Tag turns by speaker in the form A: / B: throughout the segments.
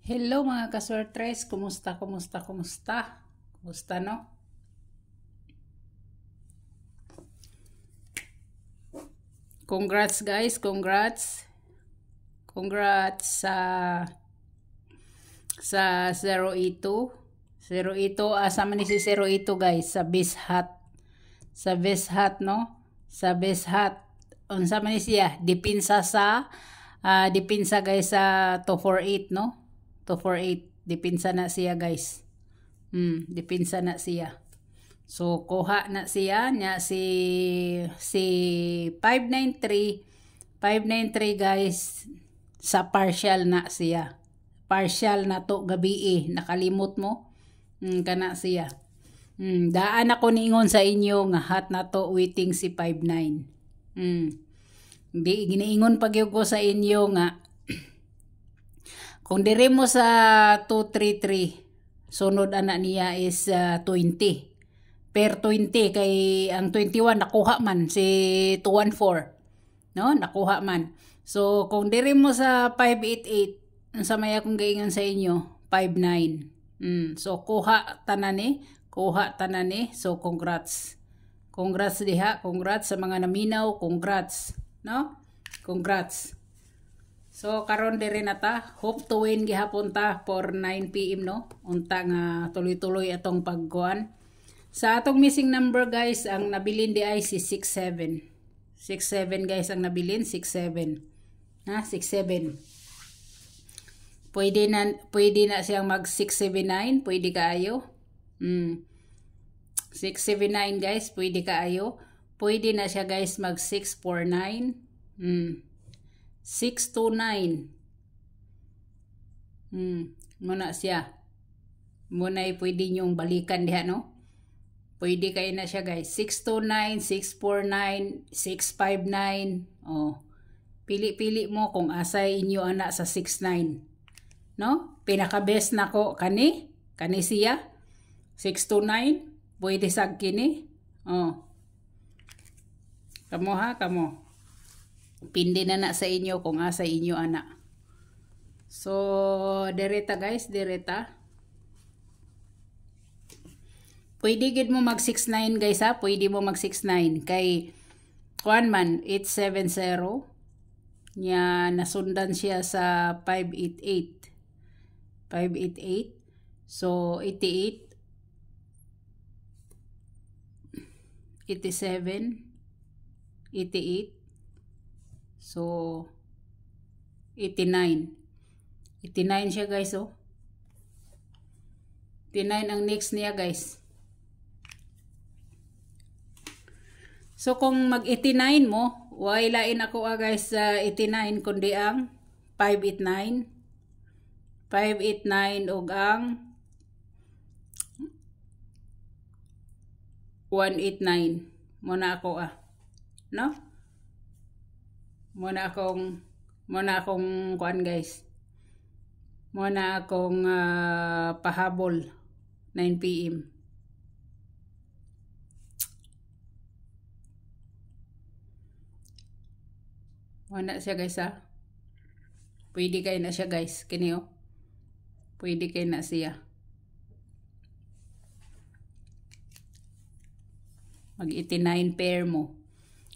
A: Hello mga kaswertres, kumusta, kumusta, kumusta? Kumusta no? Congrats guys, congrats. Congrats sa 082. 082, sama ni si 082 guys sa Best Hat. Sa Best Hat no? Sa Best Hat. Unsa man ni siya? Dipinsa dipinsa guys sa 248 no? 248. Dipinsa na siya guys. Dipinsa na siya. So kuha na siya nya si 593 guys sa partial na siya. Partial na to gabi nakalimot mo. Kana siya. Daan ako niingon sa inyo nga hat na to waiting si 59. Di giniingon pag ko sa inyo nga kung dire mo sa 233 sunod anak niya is 20 per 20 kay ang 21 nakuha man si 214 no nakuha man. So kung dire mo sa 588 ang samaya kong gaingan sa inyo 59. So kuha tanan so congrats diha, congrats sa mga naminaw, congrats no, congrats. So karon dire na ta, hope to win gihapon ta for 9 PM no, unta nga tuloy-tuloy atong pagkuan. Sa atong missing number guys, ang nabilin di ay si 67. 67 guys ang nabilin, 67. Ha, 67. Pwede na siyang mag 679, pwede kaayo. 679 guys, pwede kaayo. Pwede na siya guys mag 649. 629. Muna siya. Muna ay pwede nyong balikan diha no. Pwede kayo na siya guys. 629, 649, 659. Oh. Pili-pili mo kung asay inyo anak sa 69. No? Pinaka-best na ko kani siya. 629. Pwede sag kini. Oh. Kamo ha, kamo. Pindi na sa inyo kung asay inyo anak. So, direta guys, direta. Pwede gid mo mag 69 guys ha, pwede mo mag 69 kay kuan man 870 nya nasundan siya sa 588. 588. So 88 87 88. So 89. 89 siya guys oh. 89 ang next niya guys. So kung mag 89 mo, wailain ako guys sa 89 kundi ang 589. 589 og ang 189. Muna ako no? Muna akong kuan guys. Muna akong pahabol 9 PM. Wala siya guys ha. Pwede kayo na siya guys. Kini oh. Pwede kayo na siya. Mag 89 pair mo.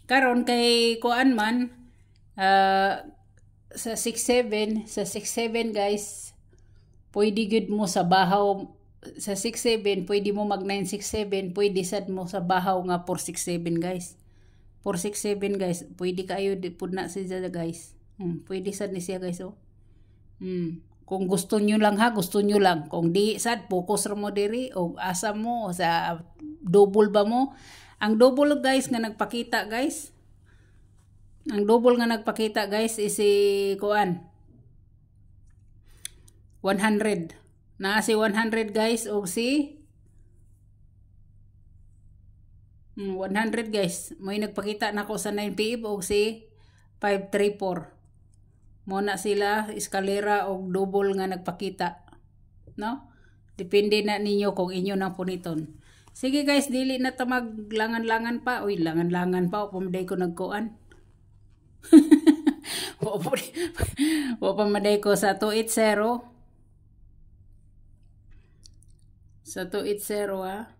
A: Karon kay kuan man sa 67 guys. Pwede gud mo sa bahaw sa 67, pwede mo mag 967, pwede sad mo sa bahaw nga 467 guys. 467 guys, pwede kayo pud na siya guys. Pwede sad ni siya guys oh. Kung gusto nyo lang ha, gusto nyo lang. Kung di sad, focus ra mo diri o asa mo sa double ba mo. Ang double guys nga nagpakita guys. Ang double nga nagpakita guys is si kuan 100. Na si 100 guys o si 100 guys. May nagpakita na ko sa 9 PM o si 534. Muna sila eskalera o double nga nagpakita. No? Depende na ninyo kung inyo nang puniton. Sige guys, dili na ta maglangan-langan pa. Uy, langan-langan pa. O pamaday ko nagkuan. O pamaday ko sa 280. Sa 280 ha.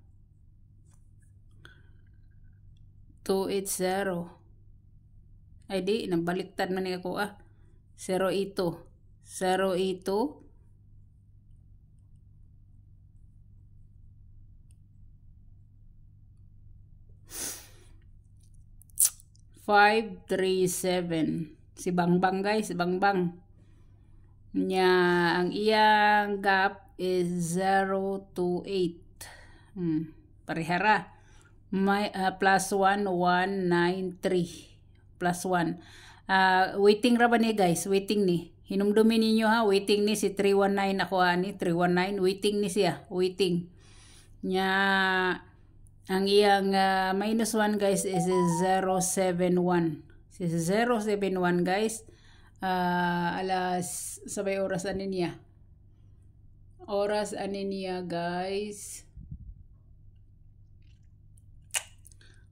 A: 280. Ay di, nabaliktad man ako 082. 082. 537. Si Bangbang guys, si Bangbang. Nya ang iyang gap is 028. Parihara. May plus 1 193 plus 1. Waiting ra ba ni guys? Waiting ni. Hinumdumin ninyo ha, waiting ni si 319 ako ani, 319 waiting ni siya, waiting. Nya ang iyang minus 1 guys is 071. Si 071 guys. Alas sabay oras ani niya. Oras ani niya guys.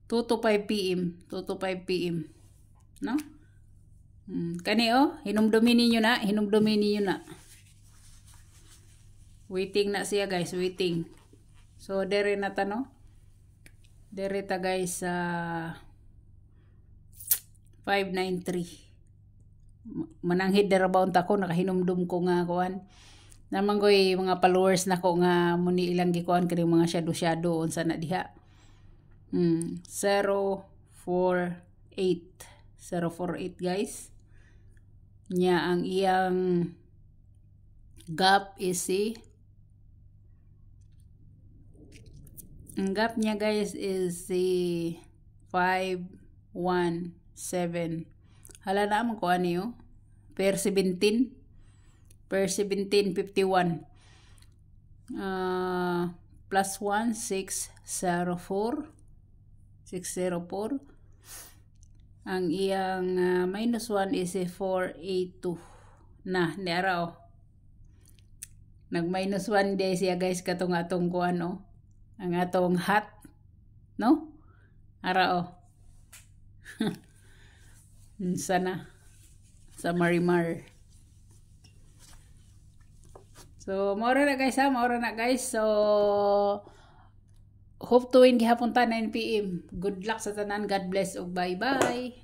A: 2 to 5 PM. 2 to 5 PM. No? Kani hinumdumin niyo na, hinumdumin niyo na. Waiting na siya guys, waiting. So dere na ta no. Dere ta guys sa 593. Mananghid dere ba unta ko nakahinumdum ko nga kuan. Naman koy mga followers nako nga muni ilang gikuan kani mga shadow unsa na diha. 048. 048 guys. Nya ang iyang gap is ang gap niya guys is 517. Hala na mo ko ano per 17 51 plus 1 604 ang iyang minus 1 is 482 na niara nag minus 1 day siya guys katong atong kuan ang atong hat no ara sana sa Marimar. So maura na guys maura na guys. So hope to win gihapon ta 9 PM. Good luck sa tanan. God bless ug bye bye.